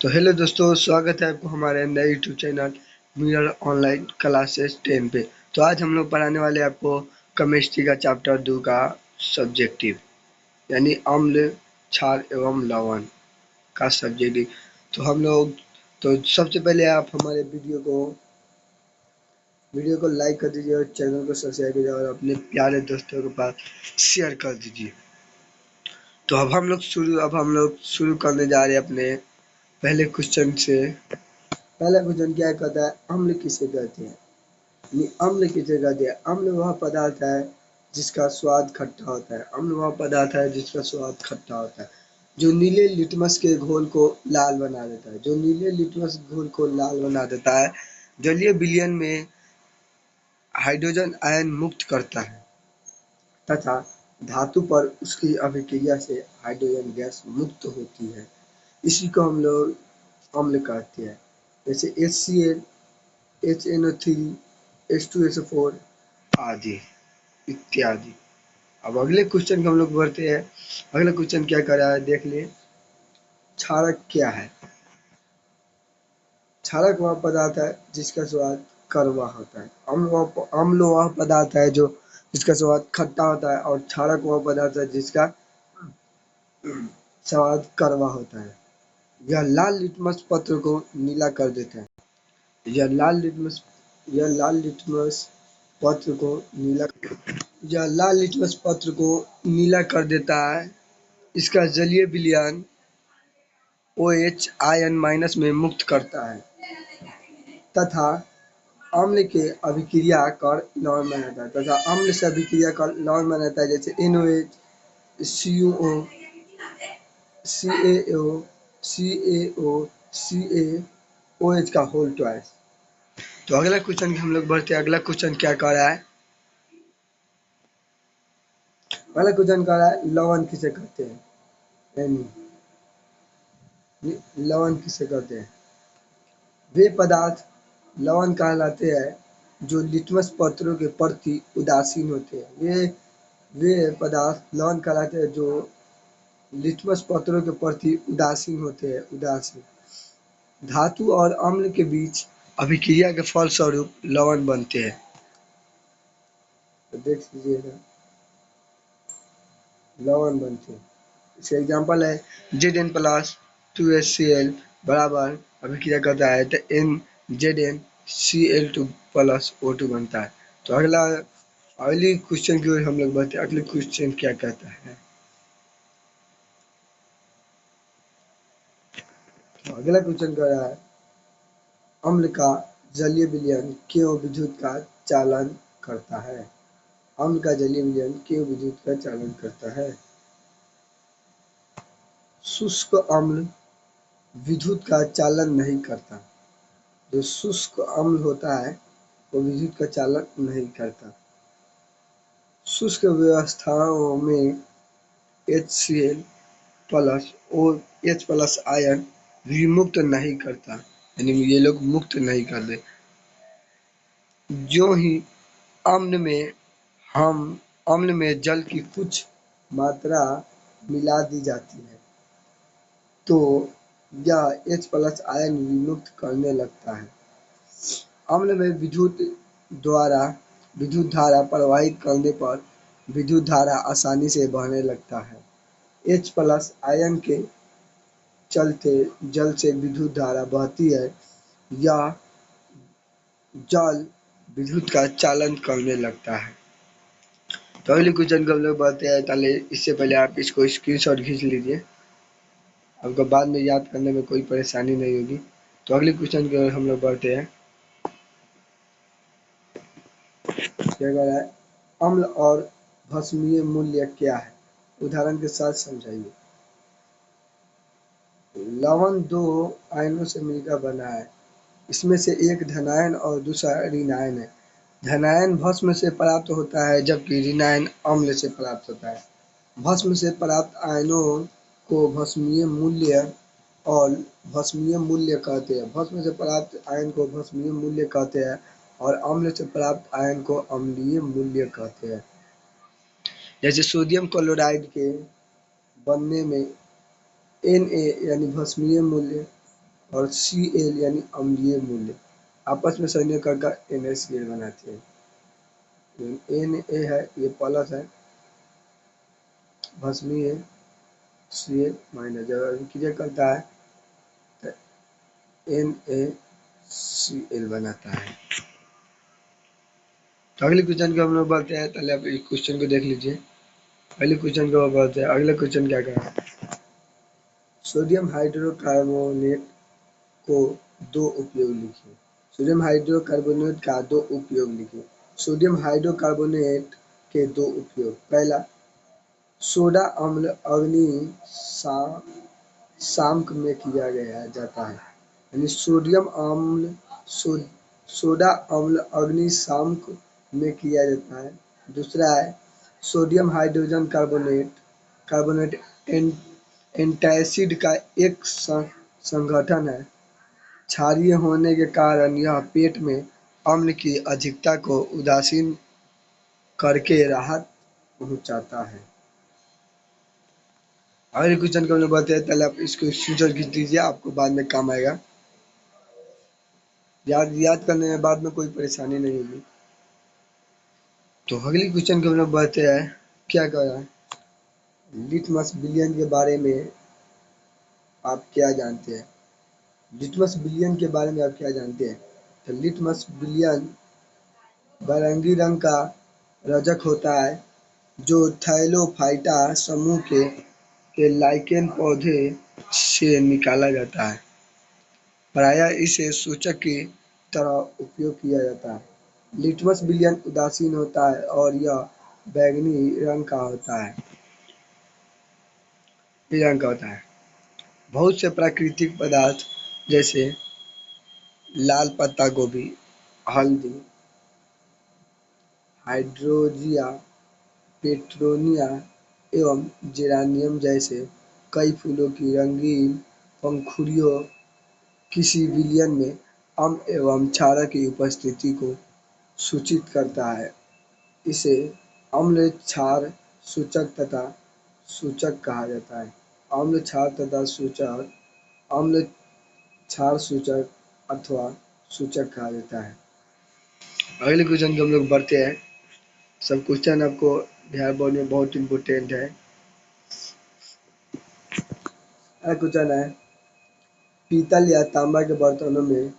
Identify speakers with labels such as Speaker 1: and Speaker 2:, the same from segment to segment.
Speaker 1: तो हेलो दोस्तों, स्वागत है आपको हमारे नए YouTube channel mirror online classes 10 पे। तो आज हम लोग पढ़ाने वाले हैं आपको केमिस्ट्री का चैप्टर 2 का सब्जेक्टिव, यानी अम्ल, क्षार एवं लवण का सब्जेक्टिव। तो सबसे पहले आप हमारे वीडियो को लाइक कर दीजिए और चैनल को सब्सक्राइब कीजिए और अपने प्यारे दोस्तों के पास शेयर कर दीजिए। तो अब हम लोग शुरू करने जा रहे हैं अपने पहले क्वेश्चन से। पहला क्वेश्चन क्या कहता है, अम्ल किसे कहते हैं? अम्ल किसे कहते हैं? अम्ल वह पदार्थ है जिसका स्वाद खट्टा होता है। अम्ल वह पदार्थ है जिसका स्वाद खट्टा होता है, जो नीले लिटमस के घोल को लाल बना देता है। जो नीले लिटमस घोल को लाल बना देता है, जलीय विलयन में हाइड्रोजन आयन मुक्त करता है तथा धातु पर उसकी अभिक्रिया से हाइड्रोजन गैस मुक्त होती है। इसी को हम लोग अम्ल कहते हैं। जैसे HCl, HNO3, H2SO4 आदि इत्यादि। अब अगले क्वेश्चन को हम लोग बढ़ते हैं। अगला क्वेश्चन क्या कर रहा है देख लिए। क्षारक क्या है? क्षारक वह पदार्थ है जिसका स्वाद कड़वा होता है। अम्ल वह पदार्थ है जो जिसका स्वाद खट्टा होता है, और क्षारक वह पदार्थ है जिसका स्वाद कड़वा होता है। यह लाल लिटमस पत्र को नीला कर देता है। यह लाल लिटमस पत्र को नीला यह लाल लिटमस पत्र को नीला कर देता है। इसका जलीय विलयन OH आयन माइनस में मुक्त करता है तथा अम्ल से अभिक्रिया कर लवण बनाता है जैसे NOH, CuO, CaO, CaO, CaOH का होल ट्वाइस। तो अगला क्वेश्चन हम लोग बढ़ते हैं। अगला क्वेश्चन क्या कह रहा है? अगला क्वेश्चन कह रहा है लवण किसे कहते हैं? लवण किसे कहते हैं? वे पदार्थ लवण कहलाते हैं जो लिटमस पत्रों के प्रति उदासीन होते हैं। वे पदार्थ लवण कहलाते हैं जो लिटमस पत्रों के प्रति उदासीन होते हैं। उदासीन धातु और अम्ल के बीच अभिक्रिया के फलस्वरूप लवण बनते हैं। तो देख लीजिएगा, लवण बनते हैं। इसका एग्जाम्पल है Zn प्लस 2HCl बराबर अभिक्रिया करता है तो NZnCl2 प्लस O2 बनता है। तो अगली क्वेश्चन की ओर हम लोग बढ़ते हैं। अगले क्वेश्चन क्या कहता है? तो अगला क्वेश्चन कह रहा है अम्ल का जलीय विलयन क्यों विद्युत का चालन करता है? अम्ल का जलीय विलयन क्यों विद्युत का चालन करता है? शुष्क अम्ल विद्युत का चालन नहीं करता। जो शुष्क अम्ल होता है वो विद्युत का चालन नहीं करता। शुष्क व्यवस्थाओं में HCl प्लस और H प्लस आयन भी मुक्त नहीं करता, यानी ये लोग मुक्त नहीं करते। जो ही अम्ल में हम अम्ल में जल की कुछ मात्रा मिला दी जाती है तो यह H प्लस आयन विमुक्त करने लगता है। अम्ल में विद्युत धारा प्रवाहित करने पर विद्युत धारा आसानी से बहने लगता है। H प्लस आयन के चलते जल से विद्युत धारा बहती है। यह जल विद्युत का चालन करने लगता है। तो अगले क्वेश्चन को हम लोग बढ़ते हैं। पहले इससे पहले आप इसको स्क्रीनशॉट खींच लीजिए, आपको बाद में याद करने में कोई परेशानी नहीं होगी। तो अगले क्वेश्चन की ओर हम लोग बढ़ते हैं। क्या कह रहा है? अम्ल और भस्मीय मूल्य क्या है? उदाहरण के साथ समझाइए। लवण दो आयनों से मिलकर बना है। इसमें से एक धनायन और दूसरा ऋणायन है। धनायन भस्म से प्राप्त होता है जबकि ऋणायन अम्ल से प्राप्त होता है। भस्म से प्राप्त आयनों को भस्मीय मूल्य और भस्मीय मूल्य कहते हैं। भस्म से प्राप्त आयन को भस्मीय मूल्य कहते हैं और अम्ल से प्राप्त आयन को अम्लीय मूल्य कहते हैं। जैसे सोडियम क्लोराइड के बनने में Na यानी भस्मीय मूल्य और Cl यानी अम्लीय मूल्य आपस में संयोग कर NaCl बनाते हैं। Na है ये प्लस है, भस्मी है Cl माइनस, जब अभिक्रिया करता है तो NaCl बनाता है। तो अगले क्वेश्चन को हम लोग बढ़ते हैं, पहले आप इस क्वेश्चन को देख लीजिए। पहले क्वेश्चन को बढ़ते हैं, अगला क्वेश्चन क्या कह रहा है, सोडियम हाइड्रोकार्बोनेट को दो उपयोग लिखिए। सोडियम हाइड्रोकार्बोनेट का दो उपयोग लिखिए। सोडियम हाइड्रोकार्बोनेट के दो उपयोग, पहला सोडा अम्ल अग्नि शामक में किया गया जाता है, यानी सोडियम अम्ल सोडा अम्ल अग्निशामक में किया जाता है। दूसरा है सोडियम हाइड्रोजन कार्बोनेट एंटासिड का एक संगठन है। क्षारीय होने के कारण यह पेट में अम्ल की अधिकता को उदासीन करके राहत पहुंचाता है। अगले क्वेश्चन को हम लोग बढ़ते हैं, पहले आप इसको स्क्रीनशॉट खींच लीजिए, आपको बाद में काम आएगा। याद करने में बाद में कोई परेशानी नहीं होगी। तो अगले क्वेश्चन को हम लोग बढ़ते हैं, क्या कह रहा है, लिटमस विलियन के बारे में आप क्या जानते हैं? लिटमस विलियन के बारे में आप क्या जानते हैं? तो लिटमस विलियन नारंगी रंग का रजक होता है जो थैलोफाइटा समूह के लाइकेन पौधे से निकाला जाता है। प्रायः इसे सूचक की तरह उपयोग किया जाता है। लिटमस विलियन उदासीन होता है और यह बैंगनी रंग का होता है। बहुत से प्राकृतिक पदार्थ जैसे लाल पत्ता गोभी, हल्दी, हाइड्रोजिया, पेट्रोनिया एवं जेरानियम जैसे कई फूलों की रंगीन पंखुड़ियों किसी विलयन में अम्ल एवं क्षार की उपस्थिति को सूचित करता है। इसे अम्ल क्षार सूचक तथा सूचक कहा जाता है। अम्ल क्षार तथा सूचक, अम्ल क्षार सूचक अथवा सूचक कहा जाता है। अगले क्वेश्चन को हम लोग बढ़ते हैं। सब क्वेश्चन आपको बिहार बोर्ड में बहुत इम्पोर्टेंट है। अगला क्वेश्चन है, पीतल या तांबा के बर्तनों में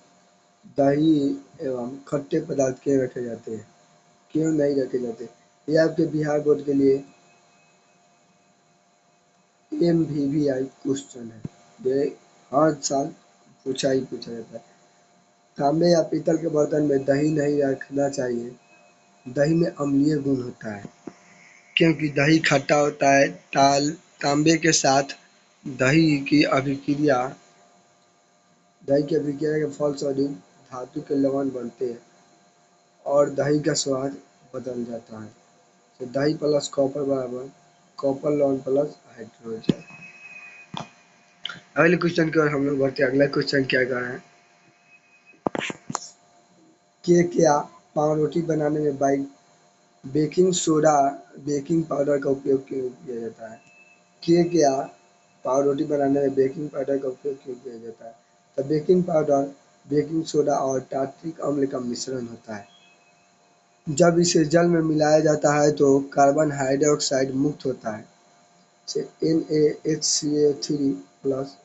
Speaker 1: दही एवं खट्टे पदार्थ क्यों रखे जाते हैं, क्यों नहीं रखे जाते? ये आपके बिहार बोर्ड के लिए MVVI क्वेश्चन है, ये हर साल पूछा जाता है। तांबे या पीतल के बर्तन में दही नहीं रखना चाहिए। दही में अम्लीय गुण होता है, क्योंकि दही खट्टा होता है। तांबे के साथ दही की अभिक्रिया के फलस्वरूप धातु के लवण बनते हैं और दही का स्वाद बदल जाता है। तो दही प्लस कॉपर बराबर कॉपर लवण प्लस हाइड्रोजन। अगले क्वेश्चन की ओर हम लोग बढ़ते हैं। अगला क्वेश्चन क्या कह रहा है, क्या पावरोटी बनाने में बेकिंग पाउडर का उपयोग क्यों किया जाता है? क्या पावरोटी बनाने में बेकिंग पाउडर का उपयोग क्यों किया जाता है? तो बेकिंग पाउडर बेकिंग सोडा और टार्ट्रिक अम्ल का मिश्रण होता है। जब इसे जल में मिलाया जाता है तो कार्बन हाइड्रोक्साइड मुक्त होता है, NaHCl3 प्लस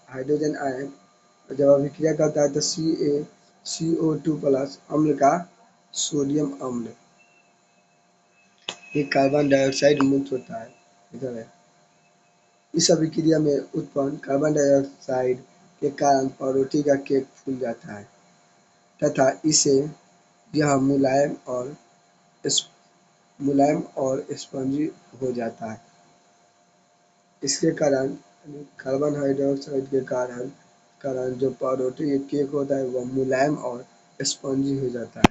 Speaker 1: हाइड्रोजन आयन, जब अभिक्रिया करता है तो CO2 प्लस अम्ल का सोडियम अम्ल, ये कार्बन डाइऑक्साइड मुक्त होता है। इधर है, इस अभिक्रिया में उत्पन्न कार्बन डाइऑक्साइड के कारण पावरोटी का केक फूल जाता है तथा इसे यह मुलायम और स्पंजी हो जाता है। इसके कारण कार्बन हाइड्रोक्साइड के कारण जो पावरोटी केक होता है वह मुलायम और स्पंजी हो जाता है।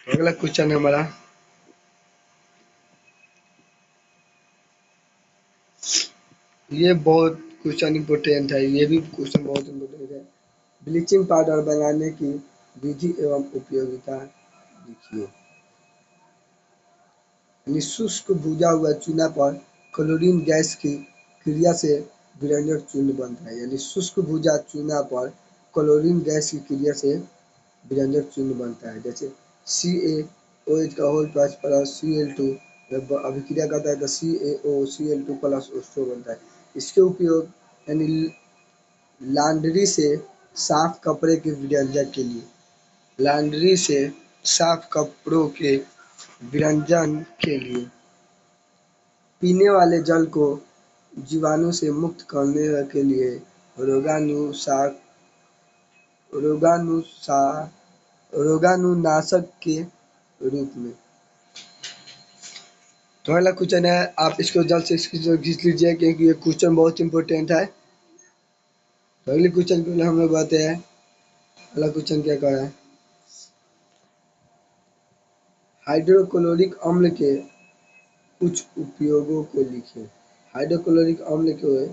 Speaker 1: तो अगला क्वेश्चन है हमारा, ये बहुत क्वेश्चन इम्पोर्टेंट है, ये भी क्वेश्चन बहुत इम्पोर्टेंट है। ब्लीचिंग पाउडर बनाने की विधि एवं उपयोगिता लिखिए। शुष्क भुजा हुआ चूना पर क्लोरीन गैस की क्रिया से विरंजक चूर्ण बनता है, यानी शुष्क भुजा चूना पर क्लोरीन गैस की क्रिया से विरंजक चूर्ण बनता है। जैसे CaOH का होल प्लस Cl2 जब अभिक्रिया करता है तो CaOCl2 प्लस O2 बनता है। इसके उपयोग यानी लॉन्ड्री से साफ कपड़े के विरंजक के लिए, लॉन्ड्री से साफ कपड़ों के विरंजन के लिए, पीने वाले जल को जीवाणु से मुक्त करने के लिए, रोगाणुनाशक रोगाणुनाशक के रूप में। तो अगला क्वेश्चन है, आप इसको जल्द से खींच लीजिए क्योंकि ये क्वेश्चन बहुत इंपॉर्टेंट है। तो अगले क्वेश्चन के लिए हम लोग बातें हैं। अगला क्वेश्चन क्या कह रहा है, हाइड्रोक्लोरिक अम्ल के कुछ उपयोगों को लिखिए। हाइड्रोक्लोरिक अम्ल के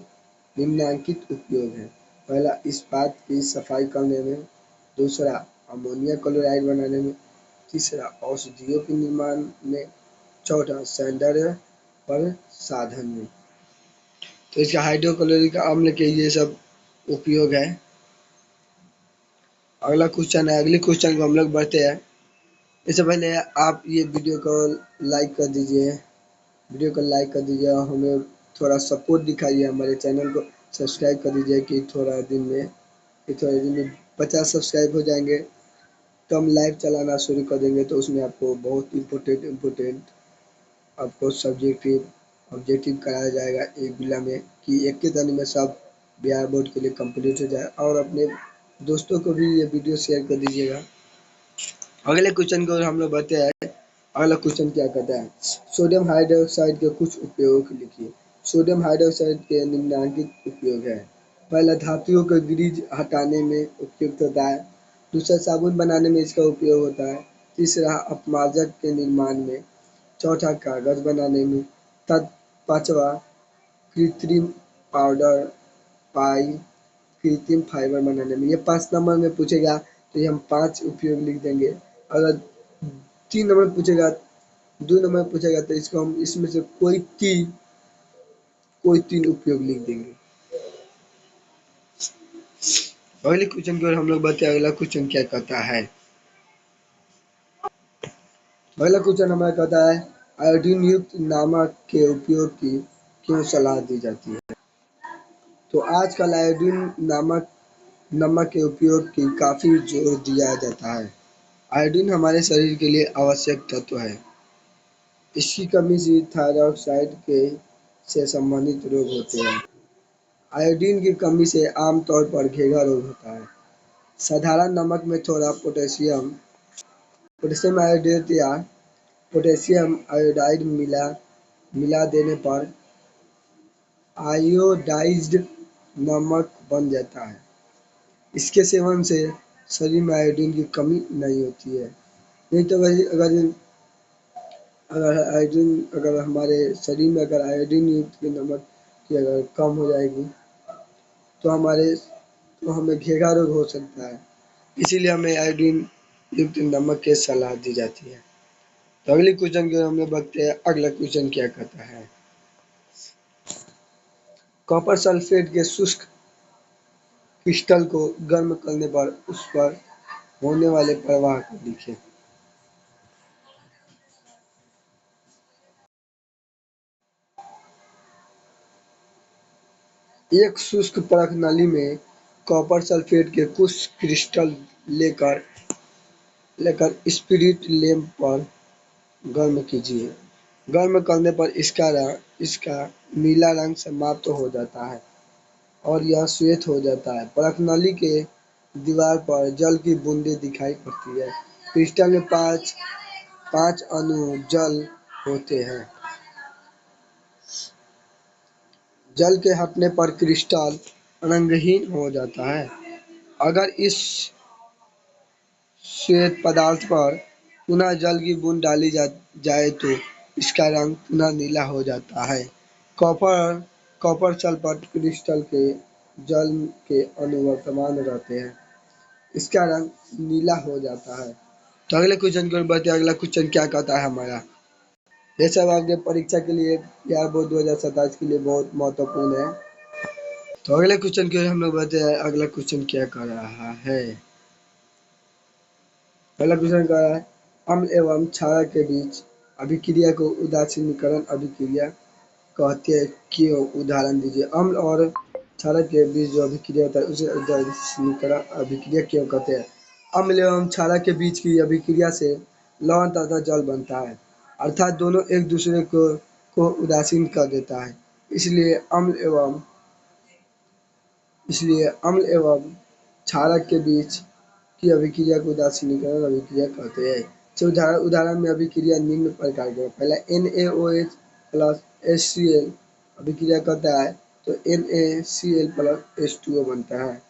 Speaker 1: निम्नलिखित उपयोग हैं। पहला, इस्पात की सफाई करने में। दूसरा, अमोनिया क्लोराइड बनाने में। तीसरा, औषधियों के निर्माण में। चौथा, सौंदर्य प्रसाधन में। तो इसका हाइड्रोक्लोरिक अम्ल के ये सब उपयोग है। अगला क्वेश्चन है, अगले क्वेश्चन को हम लोग बढ़ते हैं। इससे पहले आप ये वीडियो को लाइक कर दीजिए, वीडियो को लाइक कर दीजिए और हमें थोड़ा सपोर्ट दिखाइए, हमारे चैनल को सब्सक्राइब कर दीजिए कि थोड़ा दिन में 50 सब्सक्राइब हो जाएंगे तो हम लाइव चलाना शुरू कर देंगे। तो उसमें आपको बहुत इम्पोर्टेंट आपको ऑब्जेक्टिव कराया जाएगा एक जिला में, कि एक के दिन में सब बिहार बोर्ड के लिए कंप्लीट हो जाए। और अपने दोस्तों को भी ये वीडियो शेयर कर दीजिएगा। अगले क्वेश्चन को हम लोग बढ़ते हैं। अगला क्वेश्चन क्या कहता है, सोडियम हाइड्रोक्साइड के कुछ उपयोग लिखिए। सोडियम हाइड्रोक्साइड के निम्नलिखित उपयोग है। पहला, धातुओं का ग्रीज हटाने में उपयुक्त होता है। दूसरा, साबुन बनाने में इसका उपयोग होता है। तीसरा, अपमार्जक के निर्माण में। चौथा, कागज बनाने में। पांचवा, कृत्रिम पाउडर पाई कृत्रिम फाइबर बनाने में। ये 5 नंबर में पूछेगा तो ये हम 5 उपयोग लिख देंगे। अगर 3 नंबर पूछेगा, 2 नंबर पूछेगा तो इसको हम इसमें से कोई तीन उपयोग लिख देंगे। अगले क्वेश्चन की ओर हम लोग बढ़ते हैं। अगला क्वेश्चन क्या कहता है, अगला क्वेश्चन हमारा कहता है, आयोडीन युक्त नमक के उपयोग की क्यों सलाह दी जाती है। तो आजकल आयोडीन नमक के उपयोग की काफ़ी जोर दिया जाता है। आयोडीन हमारे शरीर के लिए आवश्यक तत्व है। इसकी कमी से थायरॉक्साइड के से संबंधित रोग होते हैं। आयोडीन की कमी से आमतौर पर घेंघा रोग होता है। साधारण नमक में थोड़ा पोटेशियम आयोडेट या पोटेशियम आयोडाइड मिला देने पर आयोडाइज्ड नमक बन जाता है। इसके सेवन से शरीर में आयोडीन की कमी नहीं होती है। नहीं तो अगर हमारे शरीर में अगर आयोडीन युक्त की नमक की अगर कम हो जाएगी तो हमें घेंघा रोग हो सकता है। इसीलिए हमें आयोडीन युक्त नमक की सलाह दी जाती है। तो अगले क्वेश्चन की ओर हम लोग बढ़ते हैं। अगला क्वेश्चन क्या कहता है, कॉपर सल्फेट के शुष्क क्रिस्टल को गर्म करने पर उस पर होने वाले प्रवाह को लिखें। एक शुष्क परख नली में कॉपर सल्फेट के कुछ क्रिस्टल लेकर स्पिरिट लैंप पर गर्म कीजिए। गर्म करने पर इसका नीला रंग समाप्त हो जाता है और यह श्वेत हो जाता है। परख नली के दीवार पर जल की बूंदें दिखाई पड़ती है। क्रिस्टल में पांच अणु जल होते हैं। जल के हटने पर क्रिस्टल रंगहीन हो जाता है। अगर इस श्वेत पदार्थ पर पुनः जल की बूंद डाली जाए तो इसका रंग पुनः नीला हो जाता है। कॉपर सल्फेट क्रिस्टल के जल के अणु वर्तमान रहते हैं। इसका रंग नीला हो जाता है। तो अगले क्वेश्चन की ओर बढ़ते हैं। अगला क्वेश्चन क्या कहता है हमारा, ये सब आपके परीक्षा के लिए बिहार बोर्ड 2027 के लिए बहुत महत्वपूर्ण है। तो अगले क्वेश्चन की ओर हम लोग बढ़ते हैं। अगला क्वेश्चन क्या कर रहा है? पहला क्वेश्चन कह रहा है अम्ल एवं क्षारक के बीच अभिक्रिया को उदासीनीकरण अभिक्रिया कहते हैं। क्यों? उदाहरण दीजिए। अम्ल और क्षारक के बीच जो अभिक्रिया होता है उसे उदासीनीकरण अभिक्रिया क्यों कहते हैं? अम्ल एवं क्षारक के बीच की अभिक्रिया से लवण तथा जल बनता है, अर्थात दोनों एक दूसरे को उदासीन कर देता है। इसलिए अम्ल एवं क्षारक के बीच की अभिक्रिया को उदासीनीकरण अभिक्रिया कहते हैं। तो उदाहरण में अभिक्रिया निम्न प्रकार के हैं। पहला NaOH प्लस HCl अभिक्रिया करता है तो NaCl प्लस H2O बनता है।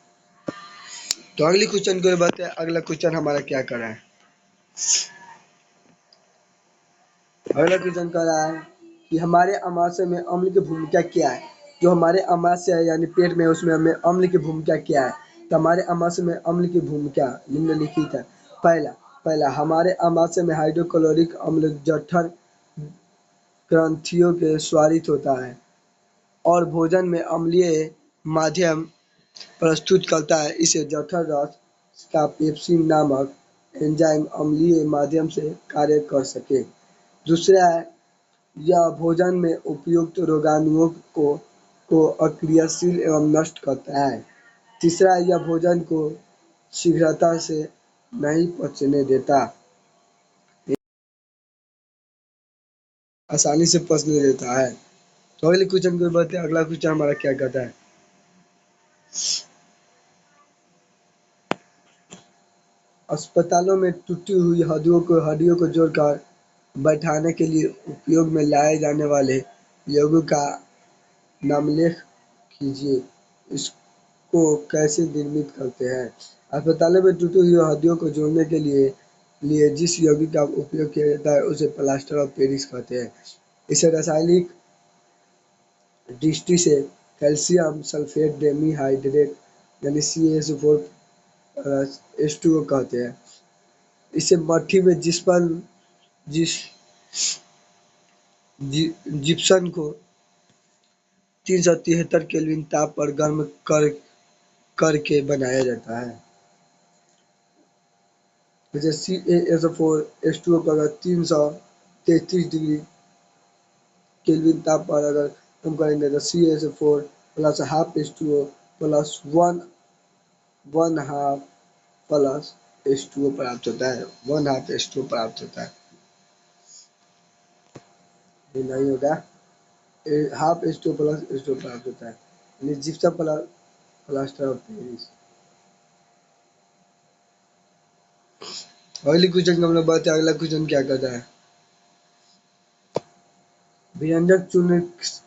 Speaker 1: तो अगली क्वेश्चन को बात है। अगला क्वेश्चन हमारा क्या कर रहा है? अगला क्वेश्चन कह रहा है कि हमारे अमाशय में अम्ल की भूमिका क्या है? जो हमारे अमाशय है यानी पेट में, उसमें हमें अम्ल की भूमिका क्या है? तो हमारे अमाशय में अम्ल की भूमिका निम्नलिखित है। पहला पहला हमारे अमाशय में हाइड्रोक्लोरिक अम्ल जठर ग्रंथियों के स्वारित होता है और भोजन में अम्लीय माध्यम प्रस्तुत करता है। इसे जठर रस का पेप्सिन नामक एंजाइम अम्लीय माध्यम से कार्य कर सके। दूसरा है यह भोजन में उपयुक्त रोगाणुओं को अक्रियाशील एवं नष्ट करता है। तीसरा, यह भोजन को शीघ्रता से नहीं पचने देता, आसानी से पचने देता है। तो अगले क्वेश्चन को बढ़ते हैं। अगला क्वेश्चन हमारा क्या कहता है? अस्पतालों में टूटी हुई हड्डियों को जोड़कर बैठाने के लिए उपयोग में लाए जाने वाले यौगिक का नामोल्लेख कीजिए। इसको कैसे निर्मित करते हैं? अस्पतालों में टूटी हुई हड्डियों को जोड़ने के लिए जिस यौगिक का उपयोग किया जाता है उसे प्लास्टर ऑफ पेरिस कहते हैं। इसे रासायनिक दृष्टि से कैल्शियम सल्फेट डेमीहाइड्रेट यानी CaSO4 H2O कहते हैं। इसे भट्ठी में जिप्सम को 373 केल्विन ताप पर गर्म करके बनाया जाता है। जैसे CaSO4 H2O को अगर 333 डिग्री केल्विन ताप पर अगर हम करेंगे तो CaSO4 plus half H2O plus one half plus H2O प्राप्त होता है। वन हाफ H2O प्राप्त होता है। ये नहीं होगा, हाफ H2O प्लस H2O प्राप्त होता है यानी gypsum plus plaster of Paris. अगली क्वेश्चन हम लोग बात है। अगला क्वेश्चन क्या कहता है? व्यंजक चूर्ण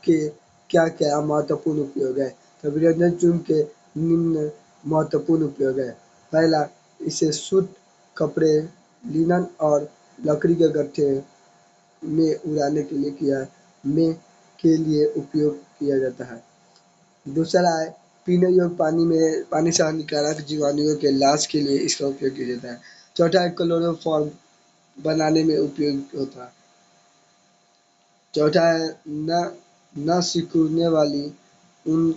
Speaker 1: के क्या क्या महत्वपूर्ण उपयोग है? तो व्यंजक चूर्ण के निम्न महत्वपूर्ण उपयोग है। पहला, इसे सूत, कपड़े, लिनन और लकड़ी के गट्ठे में उड़ाने के लिए उपयोग किया जाता है। दूसरा है पीने योग्य पानी से हानिकारक जीवाणुओं के इलाज के लिए इसका उपयोग किया जाता है। चौथा है क्लोरोफॉर्म बनाने में उपयोग होता है। चौथा है न सिकुड़ने वाली ऊन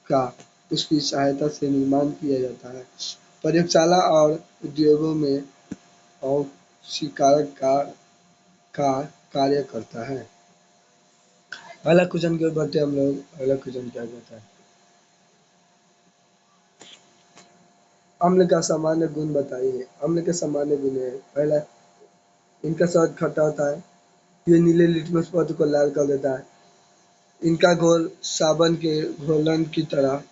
Speaker 1: का उसकी सहायता से निर्माण किया जाता है। प्रयोगशाला और उद्योगों में ऑक्सीकारक का कार्य करता है। अगला क्वेश्चन की ओर बढ़ते हैं हम लोग। अगला क्वेश्चन क्या कहता है? अम्ल का सामान्य गुण बताइए। अम्ल के सामान्य गुण है। पहला, इनका स्वाद खट्टा होता है। ये नीले लिटमस पदार्थ को लाल कर देता है। इनका घोल साबुन के घोलन की तरह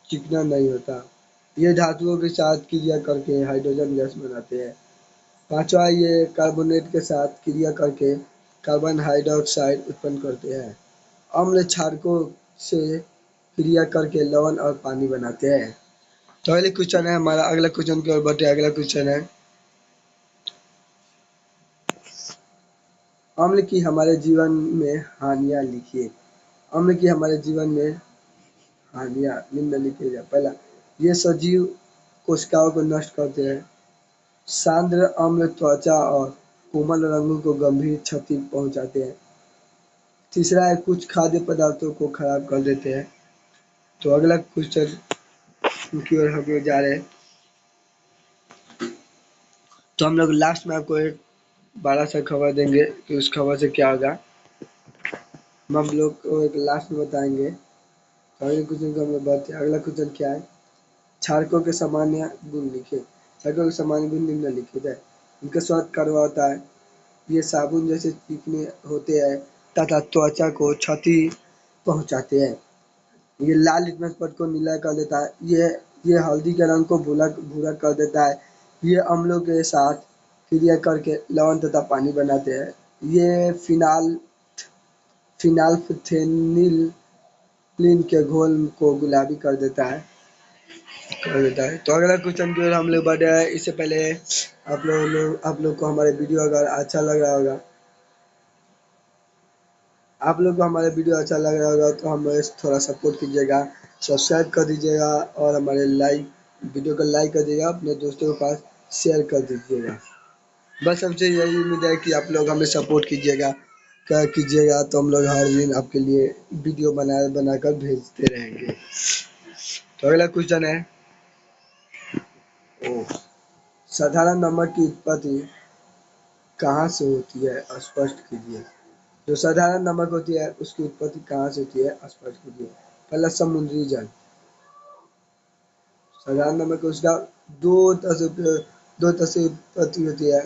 Speaker 1: चिकना नहीं होता। ये धातुओं के साथ क्रिया करके हाइड्रोजन गैस बनाते हैं। पांचवा, ये कार्बोनेट के साथ क्रिया करके कार्बन हाइड्रोक्साइड उत्पन्न करते हैं। अम्ल क्षारकों से क्रिया करके लवण और पानी बनाते हैं। तो अगले क्वेश्चन है हमारा। अगला क्वेश्चन की ओर बढ़ते हैं। अगला क्वेश्चन है अम्ल की हमारे जीवन में हानियाँ लिखिए। अम्ल की हमारे जीवन में हानियाँ निम्नलिखित है। पहला, ये सजीव कोशिकाओं को नष्ट करते हैं। सांद्र अम्ल त्वचा और कोमल रंगों को गंभीर क्षति पहुंचाते हैं। तीसरा है कुछ खाद्य पदार्थों को खराब कर देते हैं। तो अगला क्वेश्चन की ओर हम लोग जा रहे हैं। तो हम लोग लास्ट में आपको एक बड़ा सा खबर देंगे कि उस खबर से क्या होगा, हम लोग को एक लास्ट में बताएंगे। तो अगले क्वेश्चन को हम लोग बढ़ते हैं। अगला क्वेश्चन क्या है, क्षारकों के सामान्य गुण लिखे। क्षारकों के सामान्य गुण निम्नलिखित है। इनका स्वाद कड़वा होता है, ये साबुन जैसे चिकने होते हैं तथा त्वचा को क्षति पहुंचाते हैं। ये लाल लिटमस पट को नीला कर देता है। ये हल्दी के रंग को भूरा भूरा कर देता है। ये अम्लों के साथ क्रिया करके लवण तथा पानी बनाते हैं। ये फिनाल्फथेनिलीन के घोल को गुलाबी कर देता है। तो अगला क्वेश्चन की ओर हम लोग बढ़ रहे हैं। इससे पहले आप लोग को हमारे वीडियो अगर अच्छा लग रहा होगा, आप लोग को हमारा वीडियो अच्छा लग रहा होगा तो हमें थोड़ा सपोर्ट कीजिएगा, सब्सक्राइब कर दीजिएगा और हमारे वीडियो को लाइक कर दीजिएगा, अपने दोस्तों के पास शेयर कर दीजिएगा। बस हमसे यही उम्मीद है कि आप लोग हमें सपोर्ट कीजिएगा तो हम लोग हर दिन आपके लिए वीडियो बनाकर भेजते रहेंगे। तो अगला क्वेश्चन है, साधारण नमक की उत्पत्ति कहाँ से होती है, स्पष्ट कीजिए। जो साधारण नमक होती है उसकी उत्पत्ति कहाँ से होती है, स्पष्ट कीजिए। पहला, समुद्री जल। साधारण नमक उसका दो दो तरह से उत्पत्ति होती है,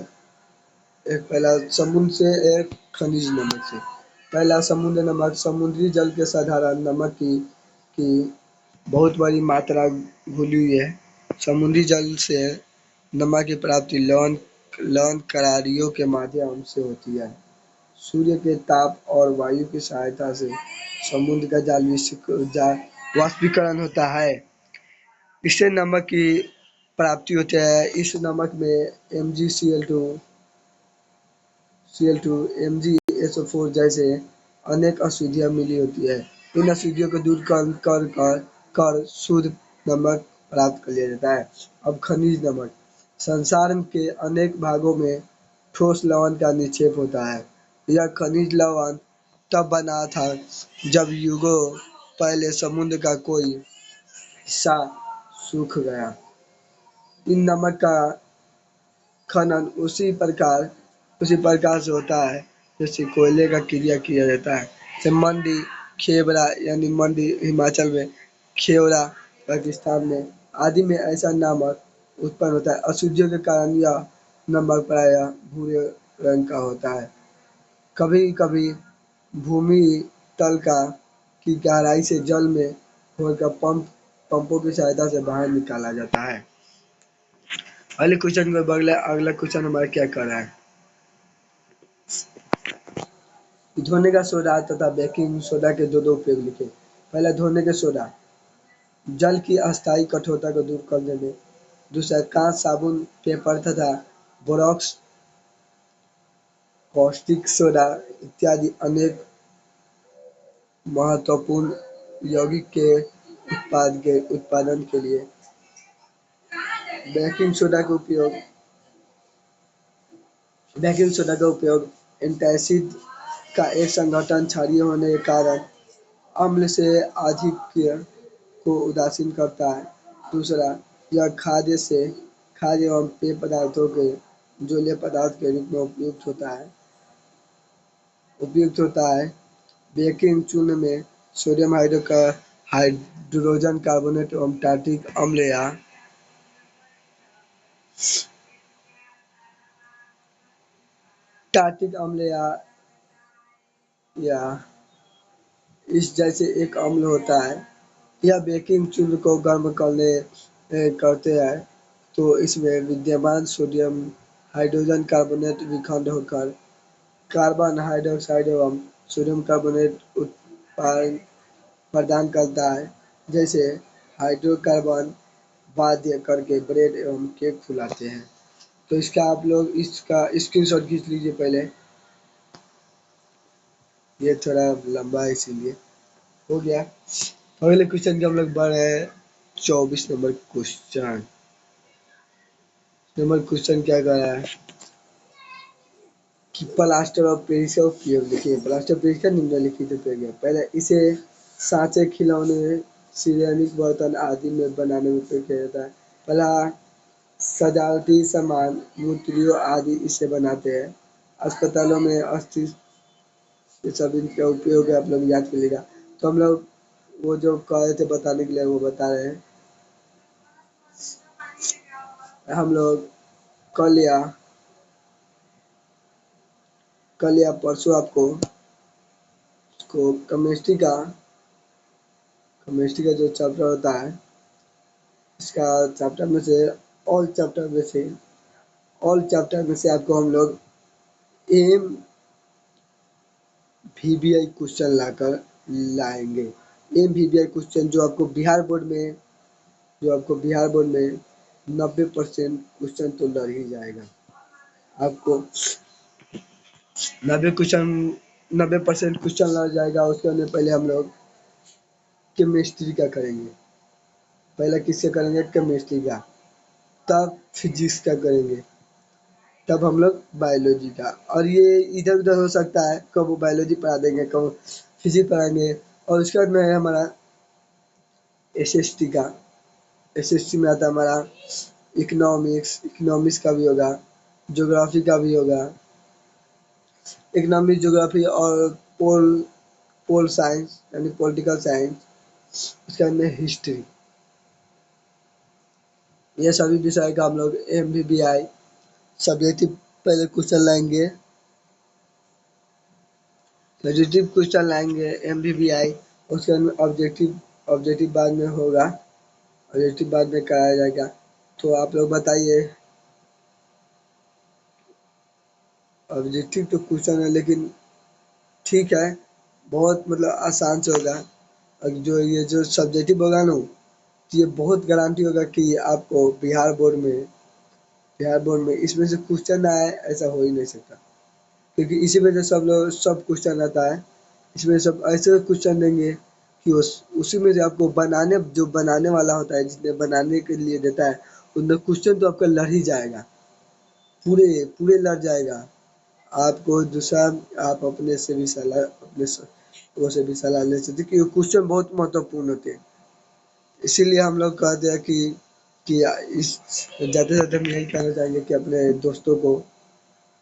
Speaker 1: एक पहला समुद्र से, एक खनिज नमक से। पहला समुद्र नमक, समुद्री जल के साधारण नमक की बहुत बड़ी मात्रा घुली हुई है। समुद्री जल से नमक की प्राप्ति लवण करारियों के माध्यम से होती है। सूर्य के ताप और वायु की सहायता से समुद्र का वाष्पीकरण होता है, इससे नमक की प्राप्ति होती है। इस नमक में MgCl2, MgSO4 जैसे अनेक अशुद्धियाँ मिली होती है। इन अशुद्धियों को दूर कर शुद्ध नमक प्राप्त कर लिया जाता है। अब खनिज नमक। संसार के अनेक भागों में ठोस लवण का निक्षेप होता है। यह खनिज लवण तब बना था जब युगों पहले समुद्र का कोई हिस्सा सूख गया। इन नमक का खनन उसी प्रकार से होता है जैसे कोयले का क्रिया किया जाता है। जैसे मंडी, खेवड़ा यानी मंडी हिमाचल में, खेवड़ा पाकिस्तान में आदि में ऐसा नमक उत्पन्न होता है। अशुद्धियों के कारण यह नमक प्रायः भूरे रंग का होता है। कभी कभी भूमि तल का की गहराई से जल में घोलकर पंपों की सहायता से बाहर निकाला जाता है। अगले क्वेश्चन में अगला क्वेश्चन हमारा क्या कर रहा है, धोने का सोडा तथा बेकिंग सोडा के दो उपयोग लिखे। पहला, धोने के सोडा जल की अस्थायी कठोरता को दूर करने में। दूसरा, कांच, साबुन, पेपर तथा बोरॉक्स, कॉस्टिक सोडा इत्यादि अनेक महत्वपूर्ण यौगिक के उत्पादन के लिए बेकिंग सोडा का उपयोग एंटासिड का एक संगठन क्षारीय होने के कारण अम्ल से आधिक्य को उदासीन करता है। दूसरा, यह खाद्य एवं पेय पदार्थों के जलीय पदार्थ के रूप में उपयुक्त होता है। बेकिंग चूर्ण में सोडियम हाइड्रोजन कार्बोनेट एवं टार्टिक अम्ल या इस जैसे एक अम्ल होता है। यह बेकिंग चूर्ण को गर्म करते हैं तो इसमें विद्यमान सोडियम हाइड्रोजन कार्बोनेट विखंड होकर कार्बन हाइड्रोक्साइड एवं सोडियम कार्बोनेट उत्पाद प्रदान करता है, जैसे हाइड्रोकार्बन बाध्य करके ब्रेड एवं केक फुलाते हैं। तो इसका स्क्रीनशॉट खींच लीजिए पहले, ये थोड़ा लंबा है इसीलिए। हो गया। अगले क्वेश्चन के हम लोग बढ़ रहे हैं। 24 नंबर क्वेश्चन क्या कर रहा है कि प्लास्टर ऑफ पेरिस का उपयोग लिखिए। प्लास्टर ऑफ पेरिस का निम्नलिखित उपयोग है। पहले, इसे सांचे, खिलौने सिरेमिक बर्तन आदि में बनाने में उपयोग किया जाता है। पहला सजावटी सामान, मूर्तियों आदि इससे बनाते हैं। अस्पतालों में अस्थि ये सब इनका उपयोग है, आप लोग याद करिएगा। तो हम लोग वो जो कह रहे थे बताने के लिए वो बता रहे हैं। हम लोग कल या कल या परसों आपको को केमिस्ट्री का जो चैप्टर होता है, इसका चैप्टर में से ऑल चैप्टर में से आपको हम लोग एम वीबीआई क्वेश्चन लाएंगे। एम वीबीआई क्वेश्चन जो आपको बिहार बोर्ड में 90% क्वेश्चन तो लड़ ही जाएगा। आपको 90% क्वेश्चन लड़ जाएगा। उसके अंदर पहले हम लोग केमिस्ट्री का करेंगे। पहले किससे करेंगे? केमिस्ट्री का। तब फिजिक्स का करेंगे। तब हम लोग बायोलॉजी का। और ये इधर उधर हो सकता है, कब वो बायोलॉजी पढ़ा देंगे, कब फिजिक्स पढ़ाएंगे। और उसके बाद में है हमारा एसएसटी का। एसएसटी में आता है हमारा इकोनॉमिक्स का भी होगा, ज्योग्राफी का भी होगा। इकोनॉमिक्स, ज्योग्राफी और पोल पोल साइंस यानी पॉलिटिकल साइंस, उसके बाद में हिस्ट्री। ये सभी विषय का हम लोग एमवीबीआई सब्जेक्टिव पहले क्वेश्चन लाएंगे, सब्जेक्टिव क्वेश्चन लाएंगे एमवीबीआई। उसके बाद में ऑब्जेक्टिव बाद में होगा, ऑब्जेक्टिव बाद में कराया जाएगा। तो आप लोग बताइए। ऑब्जेक्टिव तो क्वेश्चन है लेकिन ठीक है, बहुत मतलब आसान से होगा। और जो सब्जेक्टिव होगा ना, तो ये बहुत गारंटी होगा कि आपको बिहार बोर्ड में इसमें से क्वेश्चन ना आए, ऐसा हो ही नहीं सकता। क्योंकि इसी में से सब क्वेश्चन आता है। इसमें सब ऐसे क्वेश्चन देंगे कि उसी में से आपको बनाने वाला होता है, जिसने बनाने के लिए देता है, उनमें क्वेश्चन तो आपका लड़ ही जाएगा, पूरे पूरे लड़ जाएगा। आपको दूसरा, आप अपने वो से भी सलाह ले सकते, कि क्वेश्चन बहुत महत्वपूर्ण होते हैं। इसीलिए हम लोग कहते हैं कि इस जाते जाते हम यही कहना चाहेंगे कि अपने दोस्तों को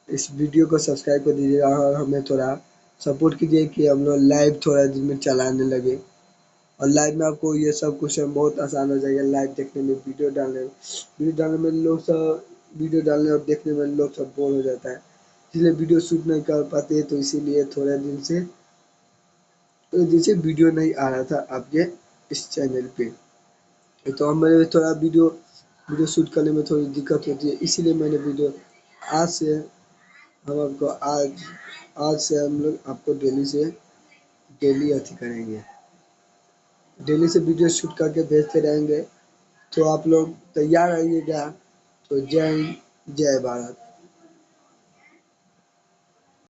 Speaker 1: इस वीडियो को सब्सक्राइब कर दीजिएगा और हमें थोड़ा सपोर्ट कीजिए कि हम लोग लाइव थोड़ा दिन में चलाने लगे। और लाइव में आपको ये सब क्वेश्चन बहुत आसान हो जाएगा। लाइव देखने में, वीडियो डालने और देखने में लोग सब बोर हो जाता है, इसलिए वीडियो शूट नहीं कर पाते। तो इसीलिए थोड़े दिन से वीडियो नहीं आ रहा था आपके इस चैनल पे। तो हमें थोड़ा वीडियो शूट करने में थोड़ी दिक्कत होती है, इसीलिए मैंने वीडियो आज से हम आपको आज से हम लोग आपको डेली अथी करेंगे, डेली से वीडियो शूट करके भेजते रहेंगे। तो आप लोग तैयार रहिएगा। तो जय हिंद, जय भारत।